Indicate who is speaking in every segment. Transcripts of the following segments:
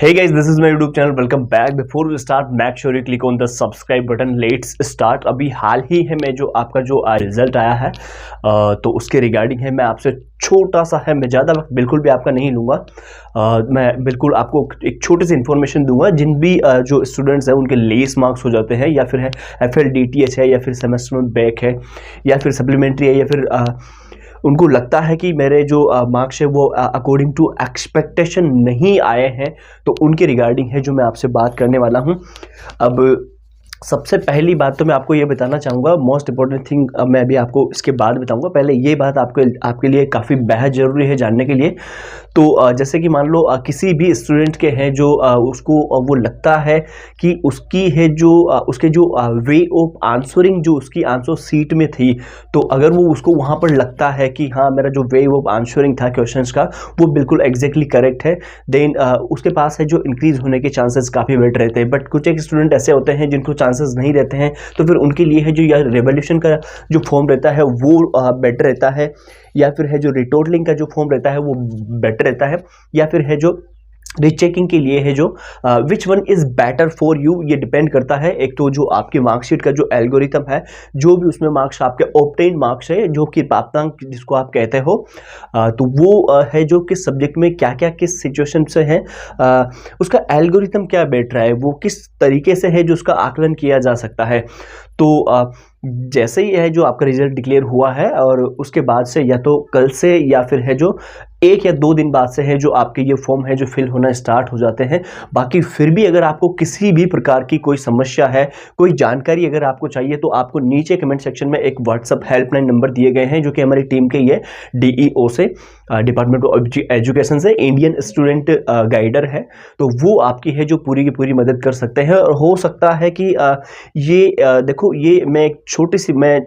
Speaker 1: Hey guys, this is my YouTube channel. Welcome back. Before we start, make sure you click on the subscribe button. Let's start. अभी हाल ही है मैं जो आपका जो result आया है तो उसके रिगार्डिंग है मैं आपसे छोटा सा है, मैं ज़्यादा वक्त बिल्कुल भी आपका नहीं लूँगा। मैं बिल्कुल आपको एक छोटी सी इन्फॉर्मेशन दूंगा। जिन भी जो स्टूडेंट्स हैं उनके लेस मार्क्स हो जाते हैं या फिर है FLDTH है या फिर सेमेस्टर में बैक है या फिर सप्लीमेंट्री है या फिर उनको लगता है कि मेरे जो मार्क्स है वो अकॉर्डिंग टू एक्सपेक्टेशन नहीं आए हैं, तो उनके रिगार्डिंग है जो मैं आपसे बात करने वाला हूं। अब सबसे पहली बात तो मैं आपको ये बताना चाहूँगा, मोस्ट इंपॉर्टेंट थिंग मैं अभी आपको इसके बाद बताऊँगा। पहले ये बात आपके लिए काफ़ी बेहद ज़रूरी है जानने के लिए। तो जैसे कि मान लो किसी भी स्टूडेंट के हैं जो उसको वो लगता है कि उसकी है जो उसके जो वे ऑफ आंसरिंग जो उसकी आंसर सीट में थी, तो अगर वो उसको वहाँ पर लगता है कि हाँ मेरा जो वे ऑफ आंसरिंग था क्वेश्चंस का वो बिल्कुल एग्जैक्टली करेक्ट है, देन उसके पास है जो इंक्रीज होने के चांसेस काफ़ी बेटर रहते हैं। बट कुछ एक स्टूडेंट ऐसे होते हैं जिनको चांसेस नहीं रहते हैं, तो फिर उनके लिए है जो यह रिवोल्यूशन का जो फॉर्म रहता है वो बेटर रहता है, या फिर है जो रिटोटलिंग का जो फॉर्म रहता है वो बेटर रहता है, या फिर है जो रीचेकिंग के लिए है जो which one is better for you. ये डिपेंड करता है एक तो जो आपकी मार्कशीट का जो एल्गोरिथम है, जो भी उसमें मार्क्स आपके ऑब्टेन मार्क्स है जो कि प्राप्तांक जिसको आप कहते हो, तो वो है जो किस सब्जेक्ट में क्या क्या किस सिचुएशन से है, उसका एल्गोरिथम क्या बैठ रहा है, वो किस तरीके से है जो उसका आकलन किया जा सकता है। तो जैसे ही है जो आपका रिजल्ट डिक्लेयर हुआ है और उसके बाद से या तो कल से या फिर है जो 1 या 2 दिन बाद से है जो आपके ये फॉर्म है जो फिल होना स्टार्ट हो जाते हैं। बाकी फिर भी अगर आपको किसी भी प्रकार की कोई समस्या है, कोई जानकारी अगर आपको चाहिए, तो आपको नीचे कमेंट सेक्शन में एक व्हाट्सअप हेल्पलाइन नंबर दिए गए हैं जो कि हमारी टीम के ये DEO से डिपार्टमेंट ऑफ एजुकेशन से इंडियन स्टूडेंट गाइडर है, तो वो आपकी है जो पूरी की पूरी मदद कर सकते हैं। और हो सकता है कि ये देखो, ये मैं एक छोटी सी, मैं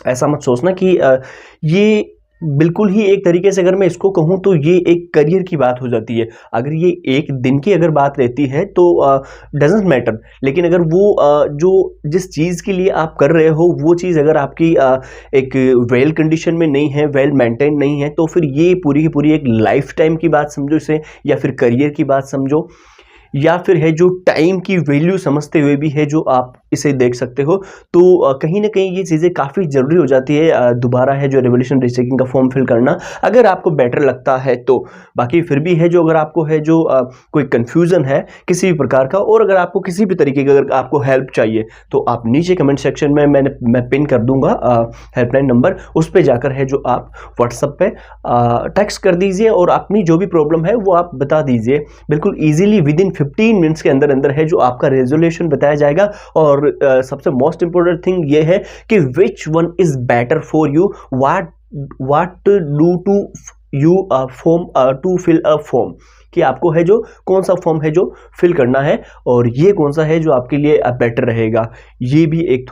Speaker 1: ऐसा मत सोचना कि ये बिल्कुल ही एक तरीके से अगर मैं इसको कहूँ तो ये एक करियर की बात हो जाती है। अगर ये एक दिन की अगर बात रहती है तो डजेंट मैटर, लेकिन अगर वो जो जिस चीज़ के लिए आप कर रहे हो वो चीज़ अगर आपकी एक वेल कंडीशन में नहीं है, वेल मेंटेन नहीं है, तो फिर ये पूरी की पूरी एक लाइफ टाइम की बात समझो इसे, या फिर करियर की बात समझो, या फिर है जो टाइम की वैल्यू समझते हुए भी है जो आप इसे देख सकते हो। तो कहीं ना कहीं ये चीज़ें काफ़ी ज़रूरी हो जाती है दोबारा है जो रिवोल्यूशन रीचेकिंग का फॉर्म फिल करना, अगर आपको बेटर लगता है तो। बाकी फिर भी है जो अगर आपको है जो कोई कन्फ्यूज़न है किसी भी प्रकार का, और अगर आपको किसी भी तरीके की अगर आपको हेल्प चाहिए, तो आप नीचे कमेंट सेक्शन में मैं पिन कर दूंगा हेल्पलाइन नंबर, उस पर जाकर है जो आप व्हाट्सएप पे टेक्स्ट कर दीजिए और अपनी जो भी प्रॉब्लम है वो आप बता दीजिए। बिल्कुल ईजिली विद इन 15 मिनट्स के अंदर अंदर है जो आपका रेजोल्यूशन बताया जाएगा। और सबसे मोस्ट इंपोर्टेंट थिंग ये है कि which one is better for you, what do to you form to fill a form, कि आपको है जो कौन सा फॉर्म है जो फिल करना है और ये कौन सा है जो आपके लिए बेटर रहेगा। ये भी एक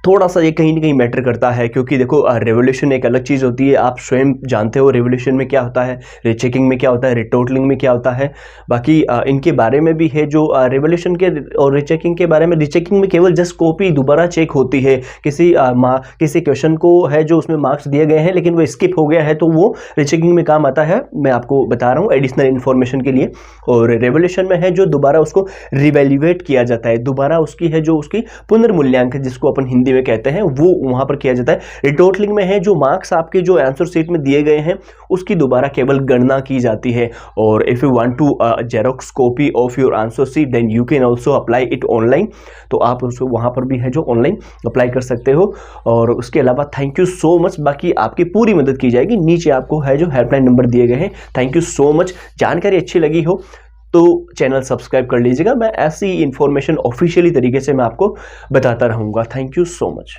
Speaker 1: थोड़ा सा ये कहीं ना कहीं मैटर करता है, क्योंकि देखो रिवोल्यूशन एक अलग चीज़ होती है, आप स्वयं जानते हो रिवोल्यूशन में क्या होता है, रीचेकिंग में क्या होता है, रिटोटलिंग में क्या होता है। बाकी इनके बारे में भी है जो रिवोल्यूशन के और रीचेकिंग के बारे में, रीचेकिंग में केवल जस्ट कॉपी दोबारा चेक होती है, किसी क्वेश्चन को है जो उसमें मार्क्स दिए गए हैं लेकिन वो स्किप हो गया है, तो वो रीचेकिंग में काम आता है। मैं आपको बता रहा हूँ एडिशनल इन्फॉर्मेशन के लिए। और रिवोल्यूशन में है जो दोबारा उसको रिवैल्यूएट किया जाता है, दोबारा उसकी है जो उसकी पुनर्मूल्यांकन जिसको अपन हिंदी में कहते हैं वो वहां पर किया जाता है। रिटोटलिंग में है जो मार्क्स आपके जो आंसर शीट में दिए गए हैं उसकी दोबारा केवल गणना की जाती है। और if you want to xerox copy of your answer sheet then you can also apply it online, तो आप उसको वहां पर भी है जो ऑनलाइन अप्लाई कर सकते हो। और उसके अलावा थैंक यू सो मच, बाकी आपकी पूरी मदद की जाएगी। नीचे आपको है जो हेल्पलाइन नंबर दिए गए हैं। Thank you so much. जानकारी अच्छी लगी हो तो चैनल सब्सक्राइब कर लीजिएगा। मैं ऐसी इंफॉर्मेशन ऑफिशियली तरीके से मैं आपको बताता रहूँगा। Thank you so much.